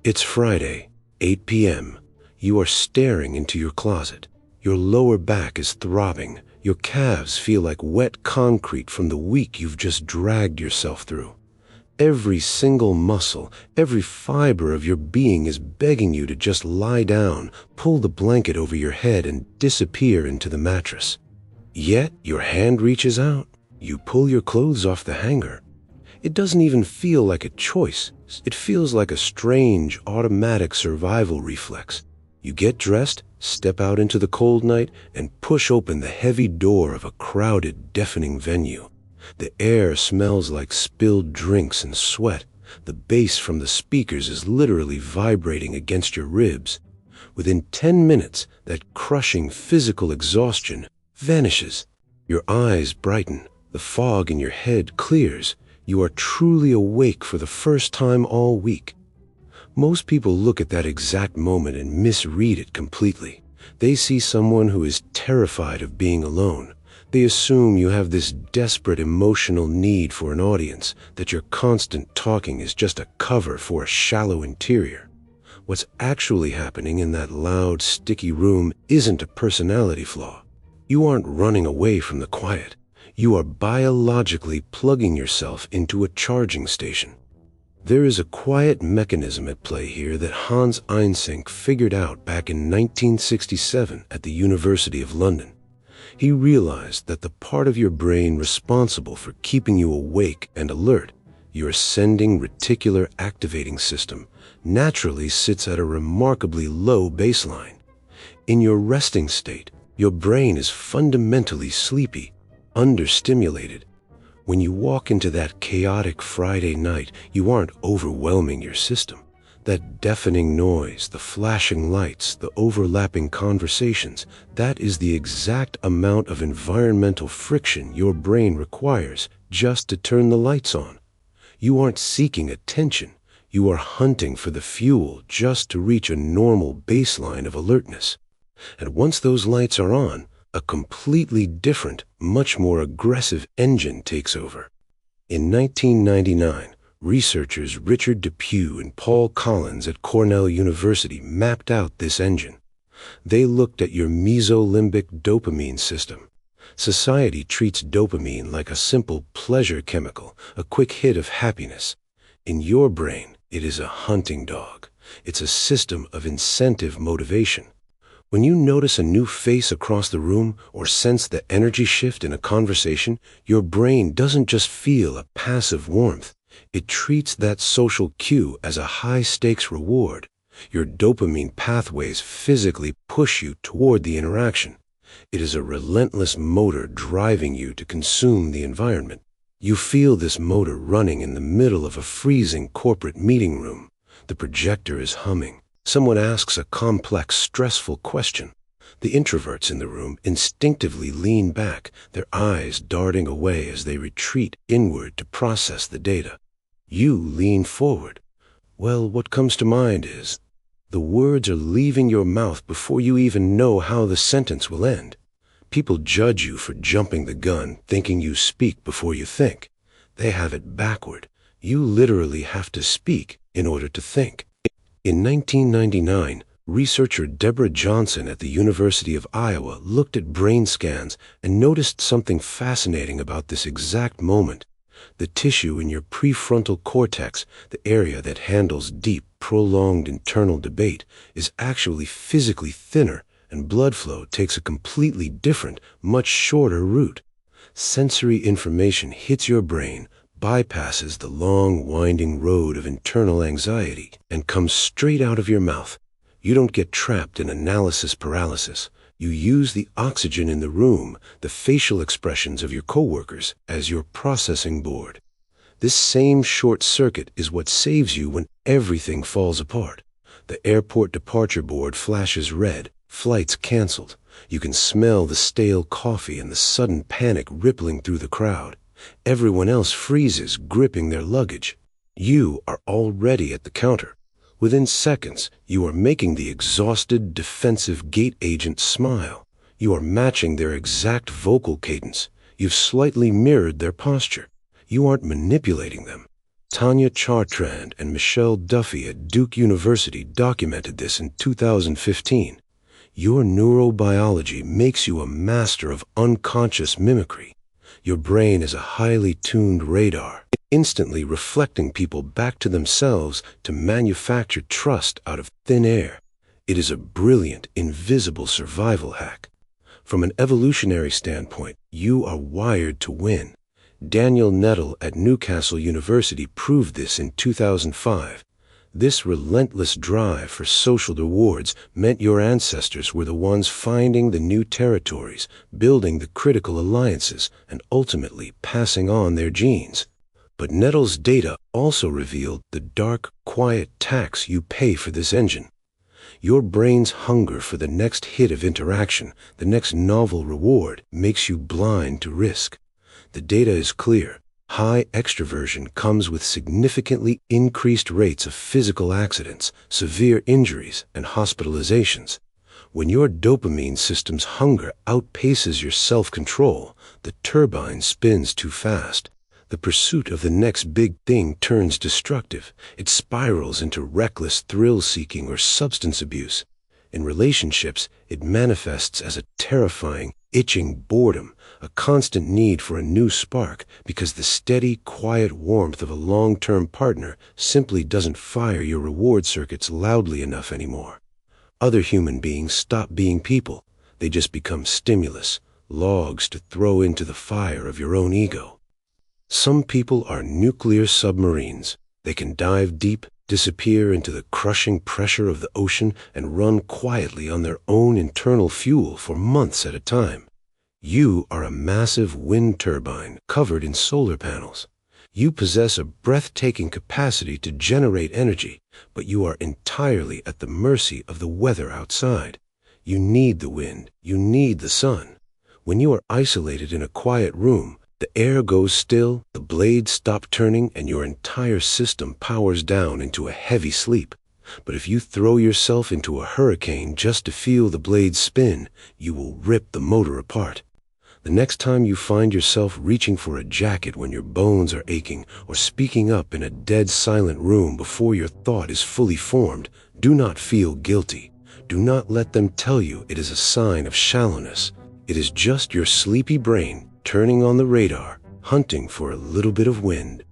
It's Friday, 8 p.m. You are staring into your closet. Your lower back is throbbing. Your calves feel like wet concrete from the week you've just dragged yourself through. Every single muscle, every fiber of your being is begging you to just lie down, pull the blanket over your head, and disappear into the mattress. Yet your hand reaches out. You pull your clothes off the hanger. It doesn't even feel like a choice. It feels like a strange, automatic survival reflex. You get dressed, step out into the cold night, and push open the heavy door of a crowded, deafening venue. The air smells like spilled drinks and sweat. The bass from the speakers is literally vibrating against your ribs. Within 10 minutes, that crushing physical exhaustion vanishes. Your eyes brighten. The fog in your head clears. You are truly awake for the first time all week. Most people look at that exact moment and misread it completely. They see someone who is terrified of being alone. They assume you have this desperate emotional need for an audience, that your constant talking is just a cover for a shallow interior. What's actually happening in that loud, sticky room isn't a personality flaw. You aren't running away from the quiet. You are biologically plugging yourself into a charging station. There is a quiet mechanism at play here that Hans Eysenck figured out back in 1967 at the University of London. He realized that the part of your brain responsible for keeping you awake and alert, your ascending reticular activating system, naturally sits at a remarkably low baseline. In your resting state, your brain is fundamentally sleepy, understimulated. When you walk into that chaotic Friday night, you aren't overwhelming your system. That deafening noise, the flashing lights, the overlapping conversations, that is the exact amount of environmental friction your brain requires just to turn the lights on. You aren't seeking attention. You are hunting for the fuel just to reach a normal baseline of alertness. And once those lights are on, a completely different, much more aggressive engine takes over. In 1999, researchers Richard Depew and Paul Collins at Cornell University mapped out this engine. They looked at your mesolimbic dopamine system. Society treats dopamine like a simple pleasure chemical, a quick hit of happiness. In your brain, it is a hunting dog. It's a system of incentive motivation. When you notice a new face across the room or sense the energy shift in a conversation, your brain doesn't just feel a passive warmth. It treats that social cue as a high-stakes reward. Your dopamine pathways physically push you toward the interaction. It is a relentless motor driving you to consume the environment. You feel this motor running in the middle of a freezing corporate meeting room. The projector is humming. Someone asks a complex, stressful question. The introverts in the room instinctively lean back, their eyes darting away as they retreat inward to process the data. You lean forward. Well, what comes to mind is, the words are leaving your mouth before you even know how the sentence will end. People judge you for jumping the gun, thinking you speak before you think. They have it backward. You literally have to speak in order to think. In 1999, researcher Deborah Johnson at the University of Iowa looked at brain scans and noticed something fascinating about this exact moment. The tissue in your prefrontal cortex, the area that handles deep, prolonged internal debate, is actually physically thinner, and blood flow takes a completely different, much shorter route. Sensory information hits your brain, bypasses the long, winding road of internal anxiety, and comes straight out of your mouth. You don't get trapped in analysis paralysis. You use the oxygen in the room, the facial expressions of your coworkers, as your processing board. This same short circuit is what saves you when everything falls apart. The airport departure board flashes red, flights canceled. You can smell the stale coffee and the sudden panic rippling through the crowd. Everyone else freezes, gripping their luggage. You are already at the counter. Within seconds, you are making the exhausted, defensive gate agent smile. You are matching their exact vocal cadence. You've slightly mirrored their posture. You aren't manipulating them. Tanya Chartrand and Michelle Duffy at Duke University documented this in 2015. Your neurobiology makes you a master of unconscious mimicry. Your brain is a highly tuned radar, instantly reflecting people back to themselves to manufacture trust out of thin air. It is a brilliant, invisible survival hack. From an evolutionary standpoint, you are wired to win. Daniel Nettle at Newcastle University proved this in 2005. This relentless drive for social rewards meant your ancestors were the ones finding the new territories, building the critical alliances, and ultimately passing on their genes. But Nettle's data also revealed the dark, quiet tax you pay for this engine. Your brain's hunger for the next hit of interaction, the next novel reward, makes you blind to risk. The data is clear. High extroversion comes with significantly increased rates of physical accidents, severe injuries, and hospitalizations. When your dopamine system's hunger outpaces your self-control, the turbine spins too fast. The pursuit of the next big thing turns destructive. It spirals into reckless thrill-seeking or substance abuse. In relationships, it manifests as a terrifying, itching boredom, a constant need for a new spark because the steady, quiet warmth of a long-term partner simply doesn't fire your reward circuits loudly enough anymore. Other human beings stop being people. They just become stimulus, logs to throw into the fire of your own ego. Some people are nuclear submarines. They can dive deep, disappear into the crushing pressure of the ocean, and run quietly on their own internal fuel for months at a time. You are a massive wind turbine covered in solar panels. You possess a breathtaking capacity to generate energy, but you are entirely at the mercy of the weather outside. You need the wind. You need the sun. When you are isolated in a quiet room, the air goes still, the blades stop turning, and your entire system powers down into a heavy sleep. But if you throw yourself into a hurricane just to feel the blades spin, you will rip the motor apart. The next time you find yourself reaching for a jacket when your bones are aching, or speaking up in a dead silent room before your thought is fully formed, do not feel guilty. Do not let them tell you it is a sign of shallowness. It is just your sleepy brain turning on the radar, hunting for a little bit of wind.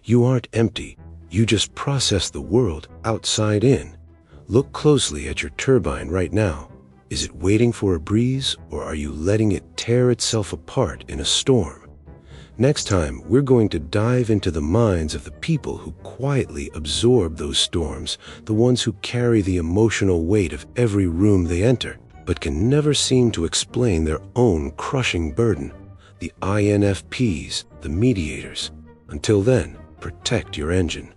You aren't empty. You just process the world outside in. Look closely at your turbine right now. Is it waiting for a breeze, or are you letting it tear itself apart in a storm? Next time, we're going to dive into the minds of the people who quietly absorb those storms, the ones who carry the emotional weight of every room they enter, but can never seem to explain their own crushing burden. The INFPs, the mediators. Until then, protect your engine.